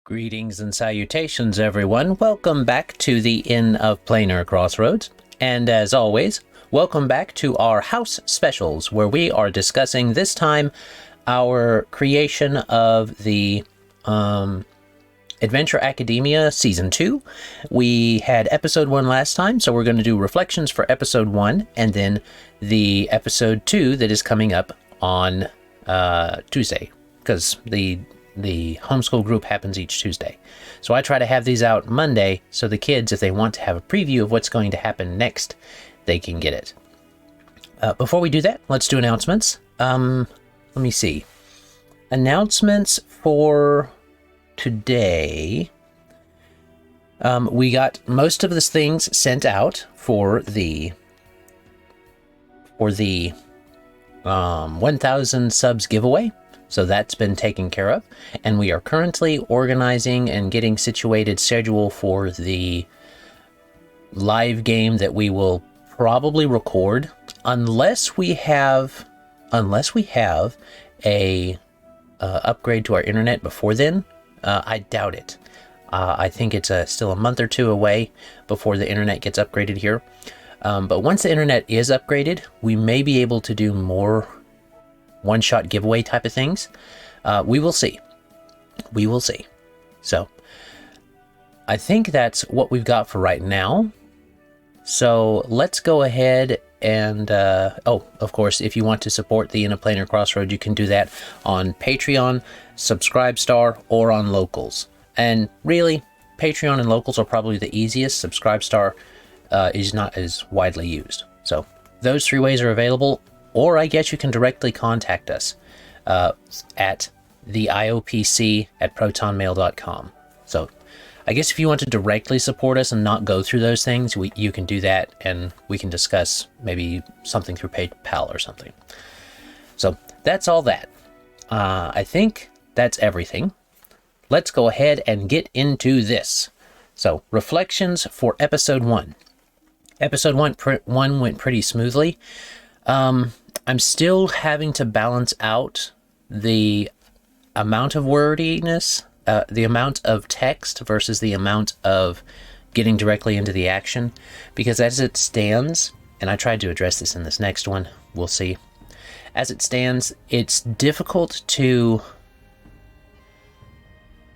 Greetings and salutations, everyone. Welcome back to the Inn of Planar Crossroads. And as always, welcome back to our house specials, where we are discussing this time our creation of the Adventure Academia Season 2. We had Episode 1 last time, so we're going to do reflections for Episode 1, and then the Episode 2 that is coming up on Tuesday, because the homeschool group happens each Tuesday. So I try to have these out Monday, so the kids, if they want to have a preview of what's going to happen next, they can get it. Before we do that, let's do announcements. Let me see. Announcements for today. We got most of the things sent out for the 1,000 subs giveaway. So that's been taken care of, and we are currently organizing and getting situated schedule for the live game that we will probably record, unless we have a upgrade to our internet before then. I doubt it. I think it's still a month or two away before the internet gets upgraded here. But once the internet is upgraded, we may be able to do more one-shot giveaway type of things. We will see. So I think that's what we've got for right now. So let's go ahead and of course, if you want to support the Inn of Planar Crossroads, you can do that on Patreon, Subscribestar, or on Locals. And really, Patreon and Locals are probably the easiest. Subscribestar is not as widely used. So those three ways are available. Or I guess you can directly contact us at the iopc@protonmail.com. So I guess if you want to directly support us and not go through those things, you can do that, and we can discuss maybe something through PayPal or something. So that's all that. I think that's everything. Let's go ahead and get into this. So reflections for Episode 1. Episode 1 went pretty smoothly. I'm still having to balance out the amount of wordiness, the amount of text versus the amount of getting directly into the action, because as it stands, and I tried to address this in this next one, we'll see. As it stands, it's difficult to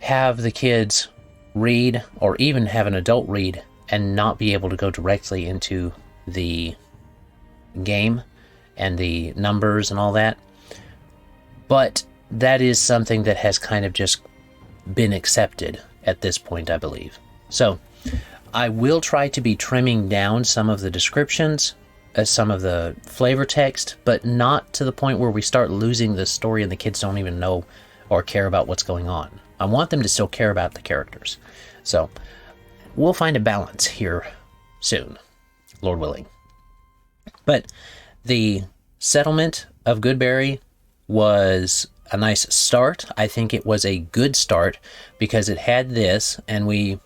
have the kids read, or even have an adult read, and not be able to go directly into the game and the numbers and all that. But that is something that has kind of just been accepted at this point, I believe. So I will try to be trimming down some of the descriptions, some of the flavor text, but not to the point where we start losing the story and the kids don't even know or care about what's going on. I want them to still care about the characters. So we'll find a balance here soon, Lord willing. But the settlement of Goodberry was a nice start. I think it was a good start because it had this, and we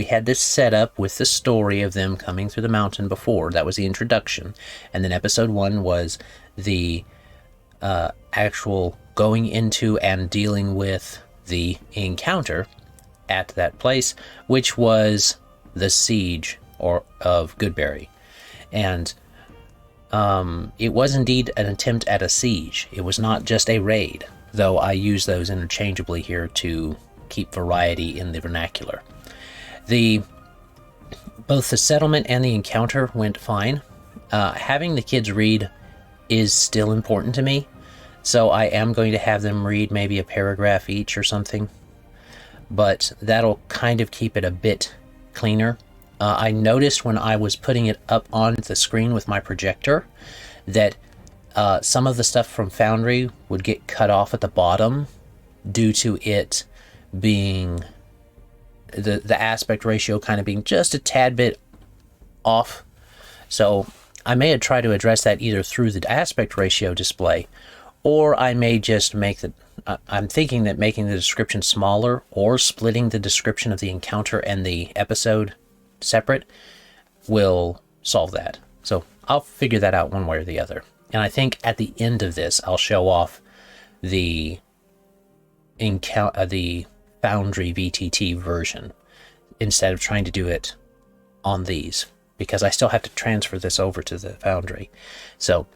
had this set up with the story of them coming through the mountain before. That was the introduction. And then Episode 1 was the actual going into and dealing with the encounter at that place, which was the siege of Goodberry. And it was indeed an attempt at a siege. It was not just a raid, though I use those interchangeably here to keep variety in the vernacular. Both the settlement and the encounter went fine. Having the kids read is still important to me, so I am going to have them read maybe a paragraph each or something, but that'll kind of keep it a bit cleaner. I noticed when I was putting it up on the screen with my projector that some of the stuff from Foundry would get cut off at the bottom due to it being the aspect ratio kind of being just a tad bit off. So I may have tried to address that either through the aspect ratio display, or I may just make I'm thinking that making the description smaller or splitting the description of the encounter and the episode separate will solve that. So I'll figure that out one way or the other. And I think at the end of this, I'll show off the Foundry VTT version instead of trying to do it on these, because I still have to transfer this over to the Foundry. So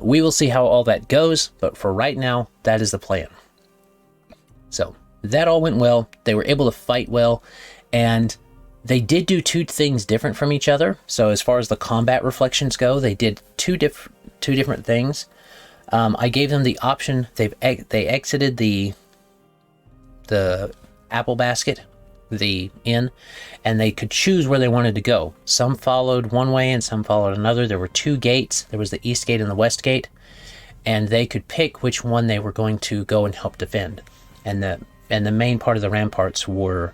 we will see how all that goes, but for right now, that is the plan. So that all went well. They were able to fight well, and they did do two things different from each other. So as far as the combat reflections go, they did two different things. I gave them the option. They exited the apple basket, the inn, and they could choose where they wanted to go. Some followed one way and some followed another. There were two gates. There was the east gate and the west gate, and they could pick which one they were going to go and help defend. And the main part of the ramparts were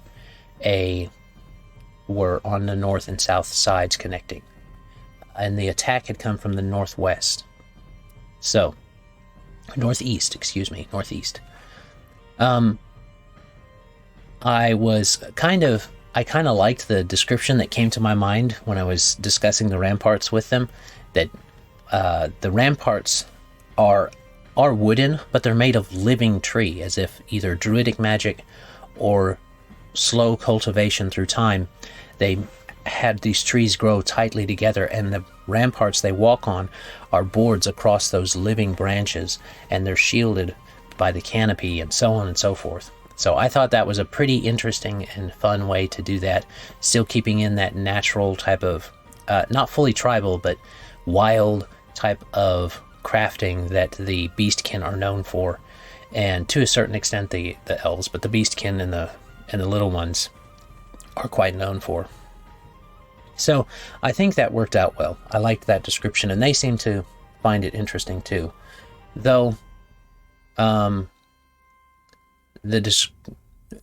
on the north and south sides connecting, and the attack had come from the northwest. So northeast. I kind of liked the description that came to my mind when I was discussing the ramparts with them, that the ramparts are wooden, but they're made of living tree, as if either druidic magic or slow cultivation through time, they had these trees grow tightly together, and the ramparts they walk on are boards across those living branches, and they're shielded by the canopy and so on and so forth. So I thought that was a pretty interesting and fun way to do that, still keeping in that natural type of, not fully tribal, but wild type of crafting that the beastkin are known for, and to a certain extent the elves, but the beastkin and the little ones are quite known for. So I think that worked out well. I liked that description, and they seem to find it interesting too. Though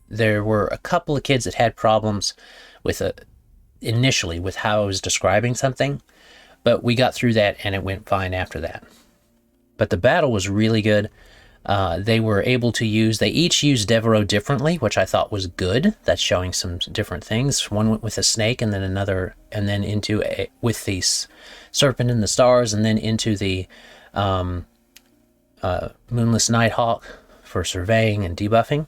there were a couple of kids that had problems with initially with how I was describing something, but we got through that and it went fine after that. But the battle was really good. They were able to they each used Devereux differently, which I thought was good. That's showing some different things. One went with a snake, and then another, and then with the serpent and the stars, and then into the moonless nighthawk for surveying and debuffing.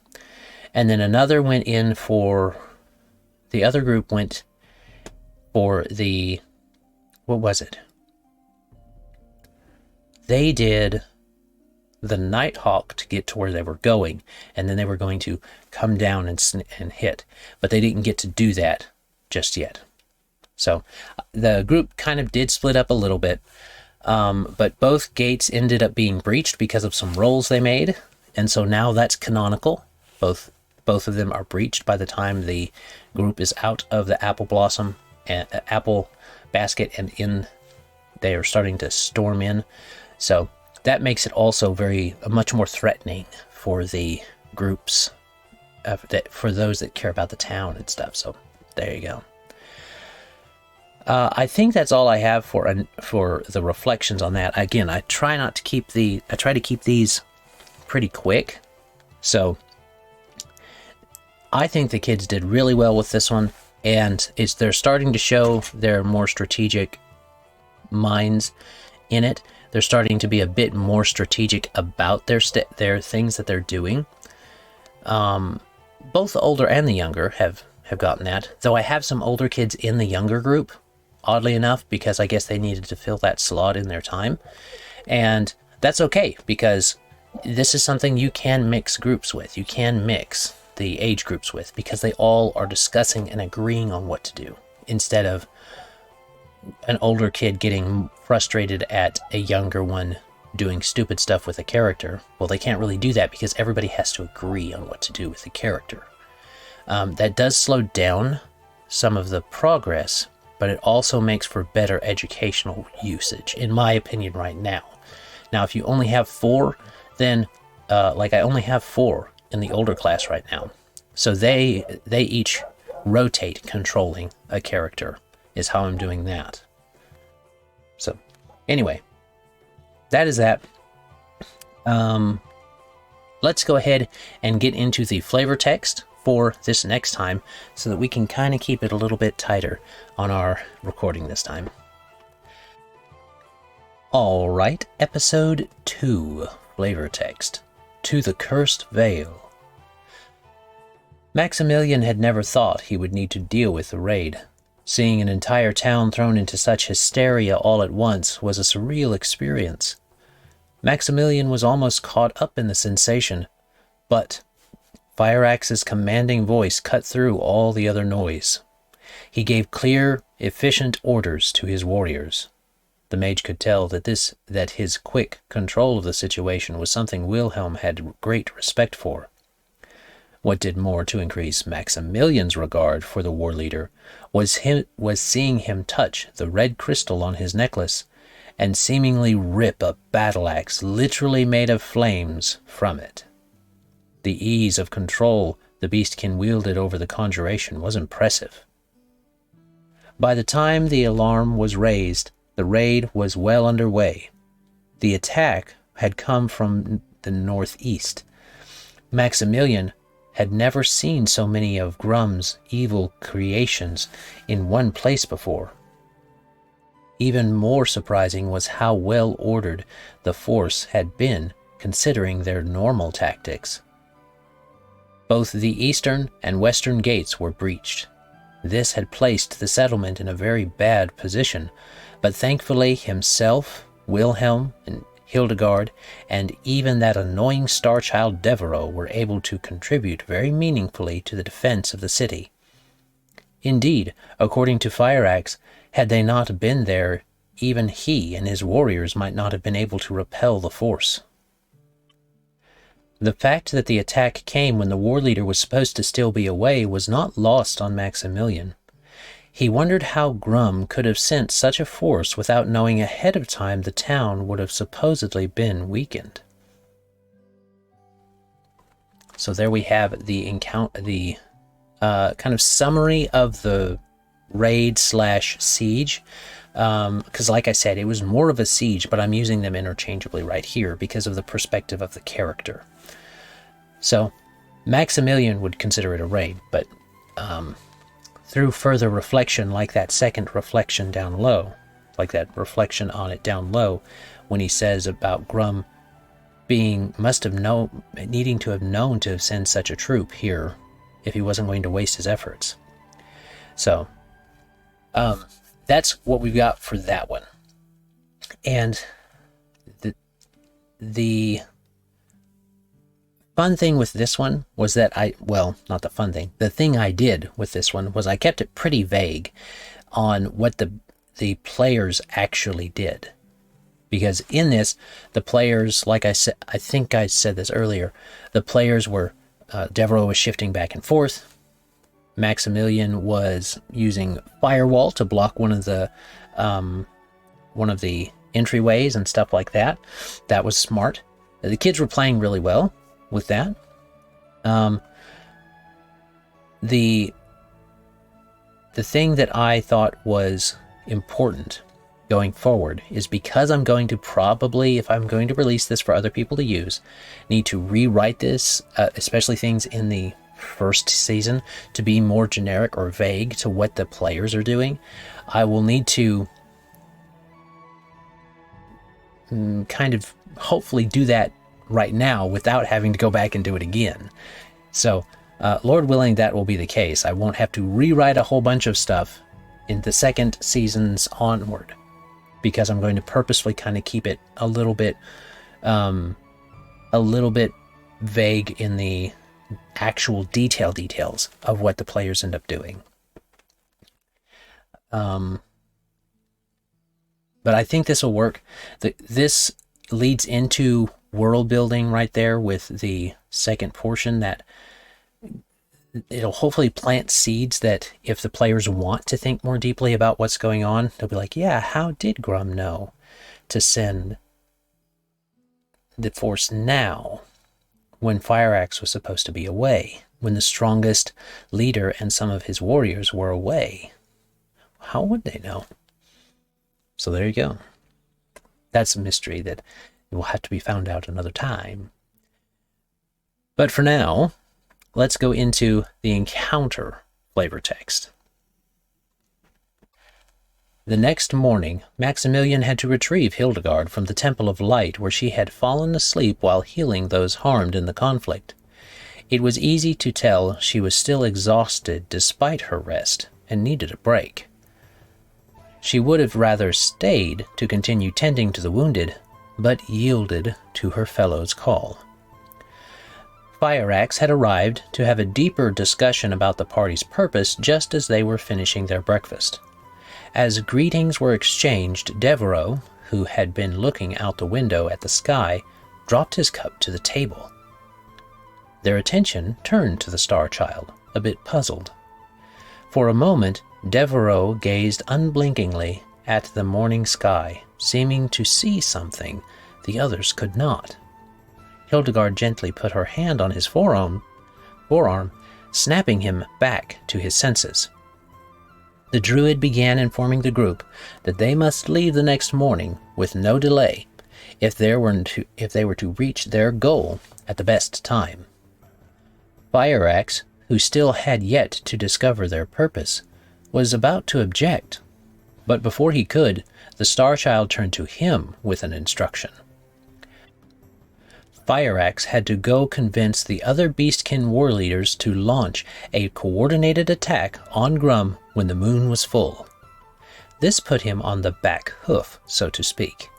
And then another went in for, the other group went for what was it? They did the Nighthawk to get to where they were going, and then they were going to come down and hit, but they didn't get to do that just yet. So the group kind of did split up a little bit, but both gates ended up being breached because of some rolls they made, and so now that's canonical. Both of them are breached by the time the group is out of the apple blossom and apple basket, and they are starting to storm in. So that makes it also much more threatening for the groups, for those that care about the town and stuff. So there you go. I think that's all I have for the reflections on that. Again, I try to keep these pretty quick. So I think the kids did really well with this one, and they're starting to show their more strategic minds in it. They're starting to be a bit more strategic about their things that they're doing. Both the older and the younger have gotten that, though I have some older kids in the younger group, oddly enough, because I guess they needed to fill that slot in their time. And that's okay, because this is something you can mix groups with. You can mix the age groups with, because they all are discussing and agreeing on what to do, instead of an older kid getting frustrated at a younger one doing stupid stuff with a character. Well, they can't really do that because everybody has to agree on what to do with the character. That does slow down some of the progress, but it also makes for better educational usage, in my opinion, right now. Now, if you only have 4, then, like I only have 4 in the older class right now. So they each rotate controlling a character, is how I'm doing that. So, anyway, that is that. Let's go ahead and get into the flavor text for this next time, so that we can kind of keep it a little bit tighter on our recording this time. All right, episode 2, flavor text, To the Cursed Vale. Maximilian had never thought he would need to deal with the raid. Seeing an entire town thrown into such hysteria all at once was a surreal experience. Maximilian was almost caught up in the sensation, but Fireaxe's commanding voice cut through all the other noise. He gave clear, efficient orders to his warriors. The mage could tell that his quick control of the situation was something Wilhelm had great respect for. What did more to increase Maximilian's regard for the war leader was seeing him touch the red crystal on his necklace and seemingly rip a battle axe literally made of flames from it. The ease of control the beastkin wielded over the conjuration was impressive. By the time the alarm was raised, the raid was well underway. The attack had come from the northeast. Maximilian had never seen so many of Grum's evil creations in one place before. Even more surprising was how well ordered the force had been, considering their normal tactics. Both the eastern and western gates were breached. This had placed the settlement in a very bad position, but thankfully himself, Wilhelm, and Hildegard, and even that annoying star-child Devereux were able to contribute very meaningfully to the defense of the city. Indeed, according to Fireaxe, had they not been there, even he and his warriors might not have been able to repel the force. The fact that the attack came when the war leader was supposed to still be away was not lost on Maximilian. He wondered how Grum could have sent such a force without knowing ahead of time the town would have supposedly been weakened. So there we have the kind of summary of the raid/siege. Because like I said, it was more of a siege, but I'm using them interchangeably right here because of the perspective of the character. So Maximilian would consider it a raid, but through further reflection, like that second reflection down low, like that reflection on it down low, when he says about Grum needing to have known to send such a troop here if he wasn't going to waste his efforts. So that's what we've got for that one. And the fun thing with this one was that not the fun thing. The thing I did with this one was I kept it pretty vague on what the players actually did. Because in this, the players, like I said, I think I said this earlier, the players were, Devereux was shifting back and forth. Maximilian was using firewall to block one of the entryways and stuff like that. That was smart. The kids were playing really well with that. The thing that I thought was important going forward is because I'm going to probably, if I'm going to release this for other people to use, need to rewrite this, especially things in the first season, to be more generic or vague to what the players are doing. I will need to kind of hopefully do that right now without having to go back and do it again. So, Lord willing, that will be the case. I won't have to rewrite a whole bunch of stuff in the second seasons onward, because I'm going to purposefully kind of keep it a little bit vague in the actual details of what the players end up doing. But I think this will work. This leads into world building right there with the second portion, that it'll hopefully plant seeds that if the players want to think more deeply about what's going on, they'll be like, yeah, how did Grum know to send the force now when Fireaxe was supposed to be away, when the strongest leader and some of his warriors were away? How would they know? So there you go. That's a mystery that will have to be found out another time. But for now, let's go into the encounter flavor text. The next morning, Maximilian had to retrieve Hildegard from the Temple of Light, where she had fallen asleep while healing those harmed in the conflict. It was easy to tell she was still exhausted despite her rest and needed a break. She would have rather stayed to continue tending to the wounded, but yielded to her fellow's call. Fireaxe had arrived to have a deeper discussion about the party's purpose just as they were finishing their breakfast. As greetings were exchanged, Devereux, who had been looking out the window at the sky, dropped his cup to the table. Their attention turned to the Star Child, a bit puzzled. For a moment, Devereux gazed unblinkingly at the morning sky, seeming to see something the others could not. Hildegard gently put her hand on his forearm, snapping him back to his senses. The druid began informing the group that they must leave the next morning with no delay if they were to reach their goal at the best time. Fireaxe, who still had yet to discover their purpose, was about to object, but before he could, the Star Child turned to him with an instruction. Fireaxe had to go convince the other Beastkin war leaders to launch a coordinated attack on Grum when the moon was full. This put him on the back hoof, so to speak,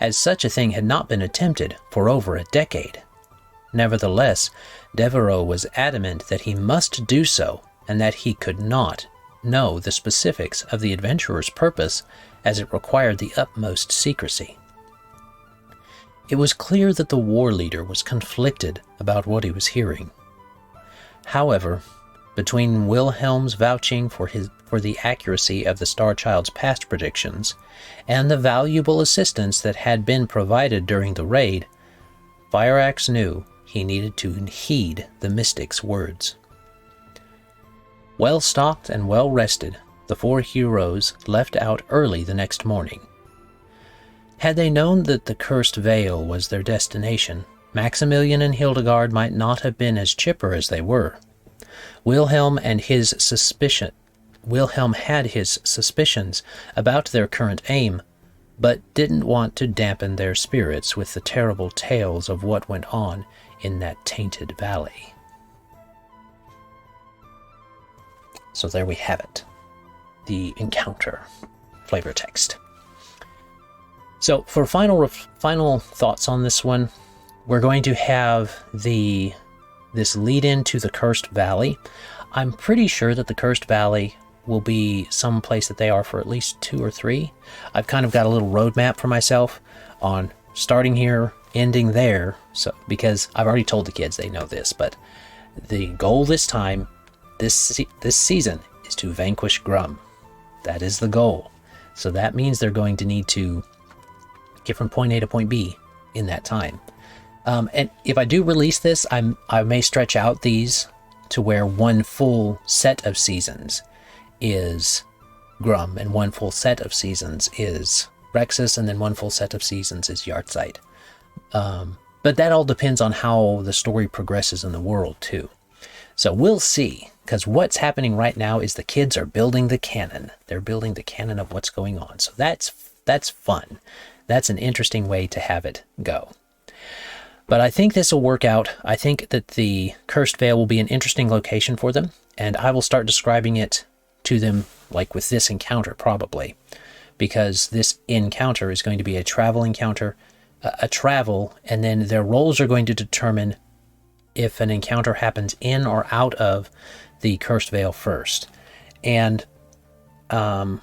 as such a thing had not been attempted for over a decade. Nevertheless, Devereux was adamant that he must do so, and that he could not know the specifics of the adventurer's purpose, as it required the utmost secrecy. It was clear that the war leader was conflicted about what he was hearing. However, between Wilhelm's vouching for the accuracy of the Star Child's past predictions, and the valuable assistance that had been provided during the raid, Fireaxe knew he needed to heed the mystic's words. Well-stocked and well-rested, the four heroes left out early the next morning. Had they known that the Cursed Vale was their destination, Maximilian and Hildegard might not have been as chipper as they were. Wilhelm had his suspicions about their current aim, but didn't want to dampen their spirits with the terrible tales of what went on in that tainted valley. So there we have it. The encounter flavor text. So for final thoughts on this one, we're going to have this lead into the Cursed Valley. I'm pretty sure that the Cursed Valley will be some place that they are for at least 2 or 3. I've kind of got a little roadmap for myself on starting here, ending there, so because I've already told the kids, they know this, but the goal this time, this season, is to vanquish Grum. That is the goal. So that means they're going to need to get from point A to point B in that time. And if I do release this, I may stretch out these to where one full set of seasons is Grum, and one full set of seasons is Rexus, and then one full set of seasons is Yahrzeit. But that all depends on how the story progresses in the world, too. So we'll see, because what's happening right now is the kids are building the canon. They're building the canon of what's going on. So that's fun. That's an interesting way to have it go. But I think this will work out. I think that the Cursed Vale will be an interesting location for them, and I will start describing it to them like with this encounter probably, because this encounter is going to be a travel encounter, and then their roles are going to determine if an encounter happens in or out of the Cursed Vale first. And we'll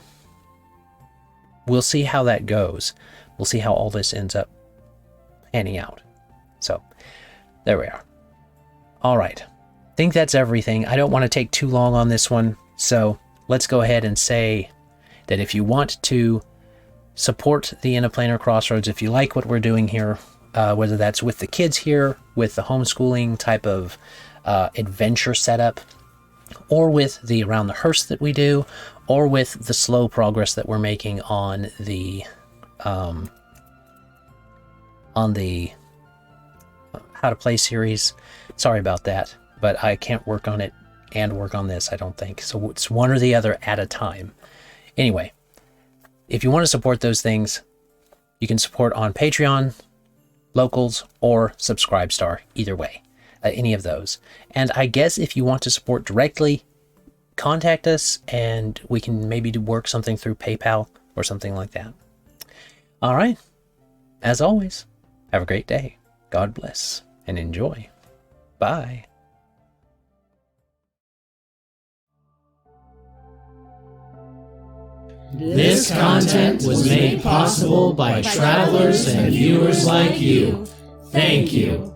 see how that goes. We'll see how all this ends up panning out. So, there we are. All right. I think that's everything. I don't want to take too long on this one, so let's go ahead and say that if you want to support the Planar Crossroads, if you like what we're doing here, whether that's with the kids here, with the homeschooling type of adventure setup, or with the Around the Hearse that we do, or with the slow progress that we're making on the How to Play series. Sorry about that, but I can't work on it and work on this, I don't think. So it's one or the other at a time. Anyway, if you want to support those things, you can support on Patreon, Locals, or Subscribestar, either way. any of those. And I guess if you want to support directly, contact us and we can maybe work something through PayPal or something like that. All right. As always, have a great day. God bless and enjoy. Bye. This content was made possible by travelers and viewers like you. Thank you.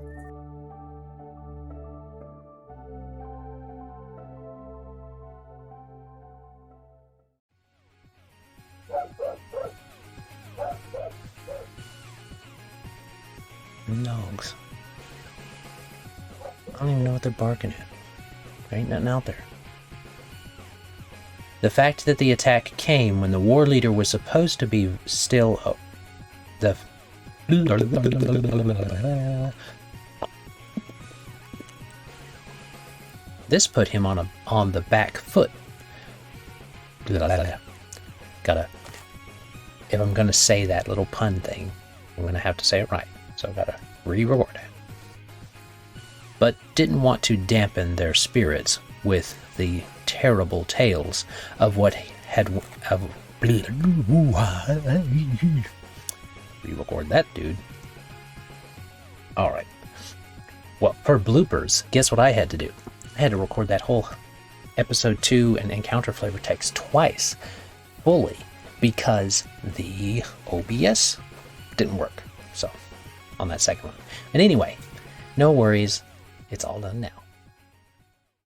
Dogs. I don't even know what they're barking at. There ain't nothing out there. The fact that the attack came when the war leader was supposed to be still this put him on the back foot. Gotta, if I'm gonna say that little pun thing, I'm gonna have to say it right. So I gotta re-record it. But didn't want to dampen their spirits with the terrible tales of what had re-record that, dude. Alright. Well, for bloopers, guess what I had to do? I had to record that whole episode 2 and encounter flavor text twice, fully, because the OBS didn't work. So, on that second one. And anyway, no worries, it's all done now.